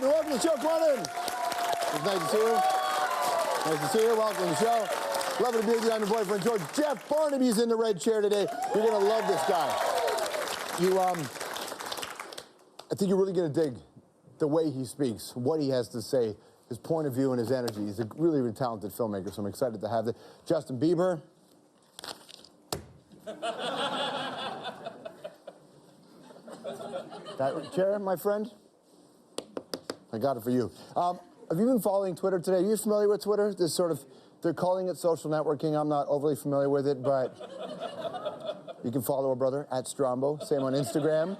everyone. Welcome to the show. Come on in. It's nice to see you. Nice to see you. Welcome to the show. Lovely to be with you. I'm your boyfriend, George. Jeff Barnaby's in the red chair today. You're going to love this guy. I think you're really going to dig the way he speaks, what he has to say, his point of view and his energy. He's a really, really talented filmmaker, so I'm excited to have it. Justin Bieber. That chair, my friend? I got it for you. Have you been following Twitter today? Are you familiar with Twitter? This sort of, they're calling it social networking. I'm not overly familiar with it, but you can follow a brother at Strombo. Same on Instagram.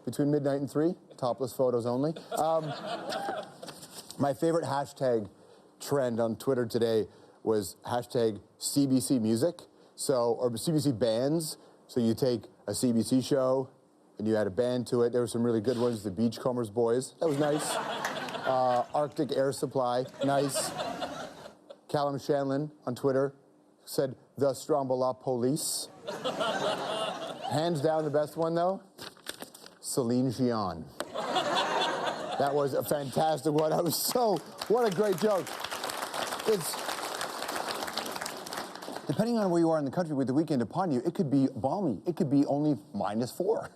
Between midnight and 3, topless photos only. My favorite hashtag trend on Twitter today was hashtag CBC music, or CBC bands. So you take a CBC show and you add a band to it. There were some really good ones, the Beachcombers Boys. That was nice. Arctic Air Supply, nice. Callum Shanlin on Twitter said, the Stroumboulopoulos. Hands down the best one, though, Celine Dion. That was a fantastic one. What a great joke. It's, depending on where you are in the country with the weekend upon you, it could be balmy. It could be only -4.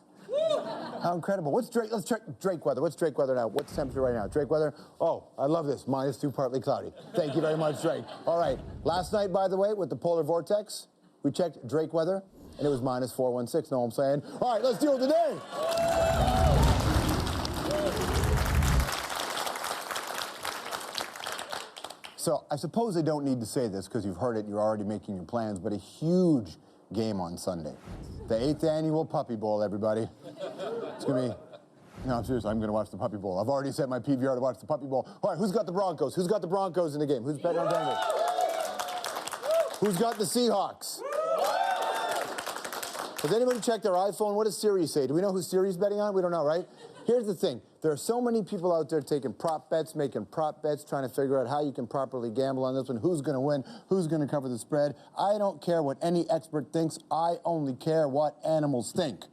How incredible. Let's check Drake weather. What's Drake weather now? What's the temperature right now? Drake weather? Oh, I love this. -2, partly cloudy. Thank you very much, Drake. All right. Last night, by the way, with the polar vortex, we checked Drake weather, and it was -416. Know what I'm saying? All right, let's deal with the day. So I suppose I don't need to say this because you've heard it, you're already making your plans, but a huge game on Sunday. The 8th annual Puppy Bowl, everybody. It's gonna be, no, I'm serious, I'm gonna watch the Puppy Bowl. I've already set my PVR to watch the Puppy Bowl. All right, who's got the Broncos? Who's got the Broncos in the game? Who's betting on Denver? Who's got the Seahawks? Has anybody checked their iPhone? What does Siri say? Do we know who Siri's betting on? We don't know, right? Here's the thing. There are so many people out there taking prop bets, making prop bets, trying to figure out how you can properly gamble on this one, who's going to win, who's going to cover the spread. I don't care what any expert thinks. I only care what animals think.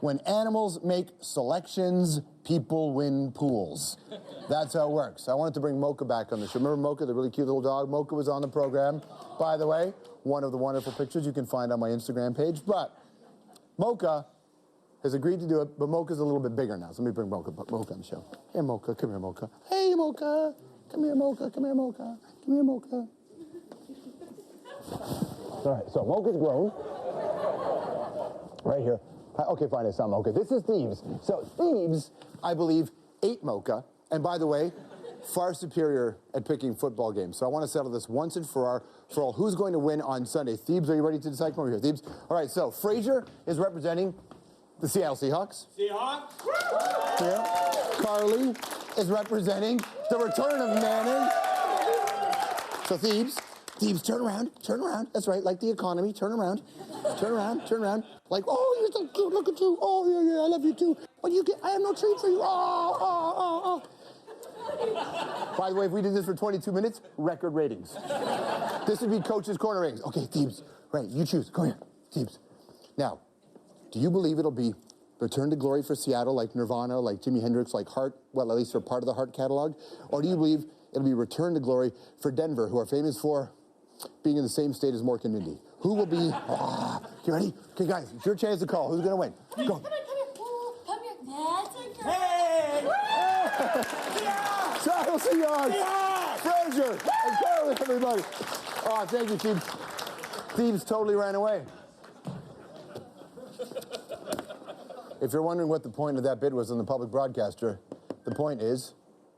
When animals make selections, people win pools. That's how it works. I wanted to bring Mocha back on the show. Remember Mocha, the really cute little dog? Mocha was on the program, by the way. One of the wonderful pictures you can find on my Instagram page. But Mocha has agreed to do it, but Mocha's a little bit bigger now. So let me bring Mocha on the show. Hey, Mocha, come here, Mocha. Hey, Mocha. Come here, Mocha. Come here, Mocha. Come here, Mocha. All right, so Mocha's grown. Right here. Okay, fine, it's not Mocha. This is Thebes. So Thebes, I believe, ate Mocha. And by the way, far superior at picking football games. So I want to settle this once and for all. Who's going to win on Sunday? Thebes, are you ready to decide? Come over here, Thebes. All right, so Fraser is representing the Seattle Seahawks. Seahawks. Yeah. Carly is representing the return of Manning. So Thebes, turn around. That's right, like the economy, turn around. Turn around. Like, oh, you're so cute, look at you. Oh, yeah, I love you too. What do you get? I have no treat for you. Oh. By the way, if we did this for 22 minutes, record ratings. This would be Coach's Corner ratings. Okay, Thebes, right, you choose. Come here, Thebes. Now, do you believe it'll be Return to Glory for Seattle, like Nirvana, like Jimi Hendrix, like Heart, well, at least for part of the Heart catalog? Or do you believe it'll be Return to Glory for Denver, who are famous for being in the same state as Mork and Mindy? Who will be, you ready? Okay, guys, it's your chance to call. Who's going to win? Go. Come here. That's a girl. Hey! Seattle Seahawks! Fraser! And Carly, everybody. Oh, thank you, Thebes. Thebes totally ran away. If you're wondering what the point of that bid was on the public broadcaster, the point is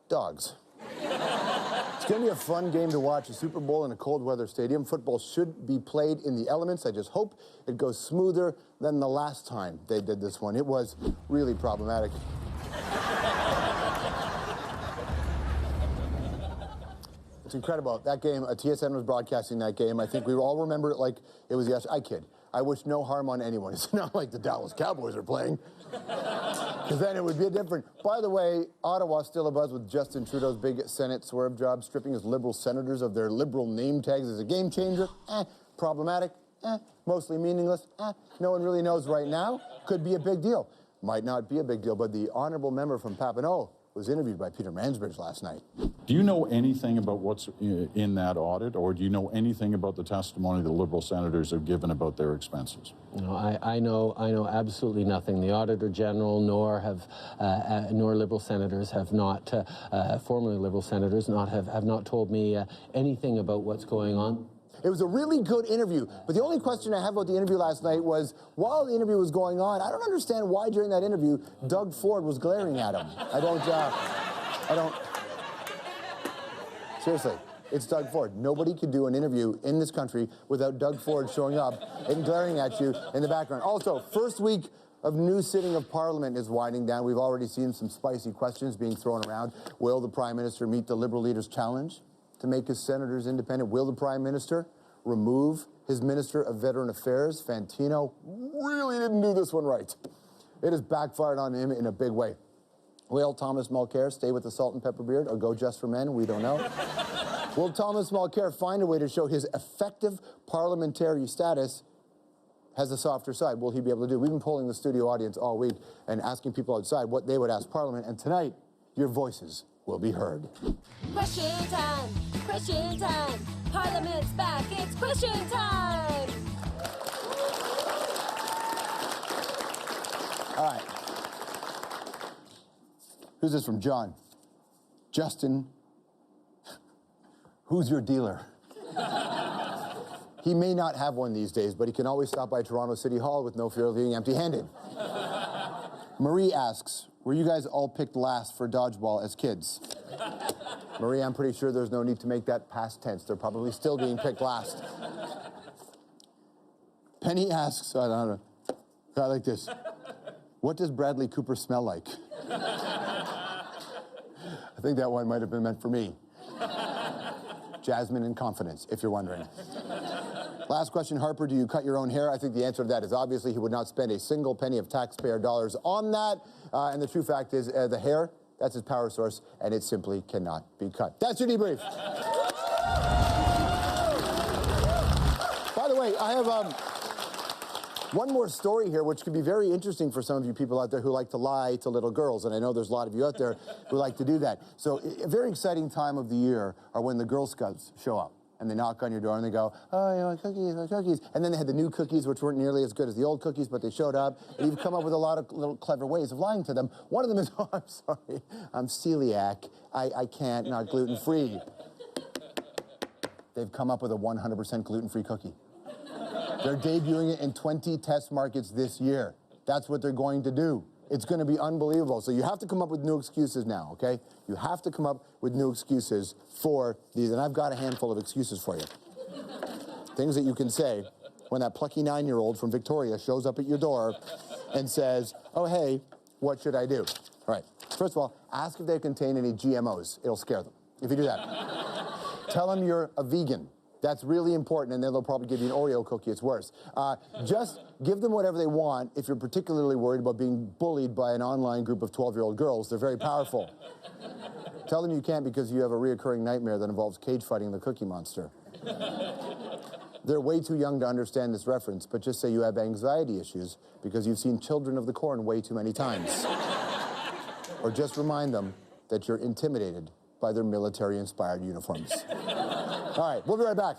dogs. It's going to be a fun game to watch, a Super Bowl in a cold weather stadium. Football should be played in the elements. I just hope it goes smoother than the last time they did this one. It was really problematic. It's incredible. That game, TSN was broadcasting that game. I think we all remember it like it was yesterday. I kid. I wish no harm on anyone. It's not like the Dallas Cowboys are playing. Because then it would be different. By the way, Ottawa's still abuzz with Justin Trudeau's big Senate swerve job, stripping his Liberal senators of their Liberal name tags as a game changer. Problematic. Mostly meaningless. No one really knows right now. Could be a big deal. Might not be a big deal, but the honourable member from Papineau was interviewed by Peter Mansbridge last night. Do you know anything about what's in that audit, or do you know anything about the testimony the Liberal senators have given about their expenses? No, I know absolutely nothing. The Auditor General nor Liberal senators have not, formerly Liberal senators, have not told me anything about what's going on. It was a really good interview, but the only question I have about the interview last night was, while the interview was going on, I don't understand why during that interview Doug Ford was glaring at him. I don't. Seriously, it's Doug Ford. Nobody could do an interview in this country without Doug Ford showing up and glaring at you in the background. Also, first week of new sitting of Parliament is winding down. We've already seen some spicy questions being thrown around. Will the Prime Minister meet the Liberal leader's challenge to make his senators independent? Will the Prime Minister remove his Minister of Veteran Affairs? Fantino really didn't do this one right. It has backfired on him in a big way. Will Thomas Mulcair stay with the salt and pepper beard or go just for men? We don't know. Will Thomas Mulcair find a way to show his effective parliamentary status has a softer side? Will he be able to do? We've been polling the studio audience all week and asking people outside what they would ask Parliament, and tonight, your voices will be heard. Question time. Question time. Parliament's back. It's question time. All right. Who's this from? John. Justin, who's your dealer? He may not have one these days, but he can always stop by Toronto City Hall with no fear of being empty-handed. Marie asks, were you guys all picked last for dodgeball as kids? Marie, I'm pretty sure there's no need to make that past tense. They're probably still being picked last. Penny asks, I don't know, I like this. What does Bradley Cooper smell like? I think that one might have been meant for me. Jasmine and confidence, if you're wondering. Last question, Harper, do you cut your own hair? I think the answer to that is obviously he would not spend a single penny of taxpayer dollars on that. And the true fact is the hair, that's his power source, and it simply cannot be cut. That's your debrief. By the way, I have one more story here, which could be very interesting for some of you people out there who like to lie to little girls, and I know there's a lot of you out there who like to do that. So a very exciting time of the year are when the Girl Scouts show up, and they knock on your door, and they go, oh, you know, cookies, cookies. And then they had the new cookies, which weren't nearly as good as the old cookies, but they showed up, and you've come up with a lot of little clever ways of lying to them. One of them is, oh, I'm sorry, I'm celiac. I can't, not gluten-free. They've come up with a 100% gluten-free cookie. They're debuting it in 20 test markets this year. That's what they're going to do. It's going to be unbelievable. So you have to come up with new excuses now, okay? You have to come up with new excuses for these. And I've got a handful of excuses for you. Things that you can say when that plucky 9-year-old from Victoria shows up at your door and says, oh, hey, what should I do? All right. First of all, ask if they contain any GMOs. It'll scare them if you do that. Tell them you're a vegan. That's really important, and then they'll probably give you an Oreo cookie. It's worse. Just give them whatever they want if you're particularly worried about being bullied by an online group of 12-year-old girls. They're very powerful. Tell them you can't because you have a reoccurring nightmare that involves cage fighting the Cookie Monster. They're way too young to understand this reference, but just say you have anxiety issues because you've seen Children of the Corn way too many times. Or just remind them that you're intimidated by their military-inspired uniforms. All right, we'll be right back.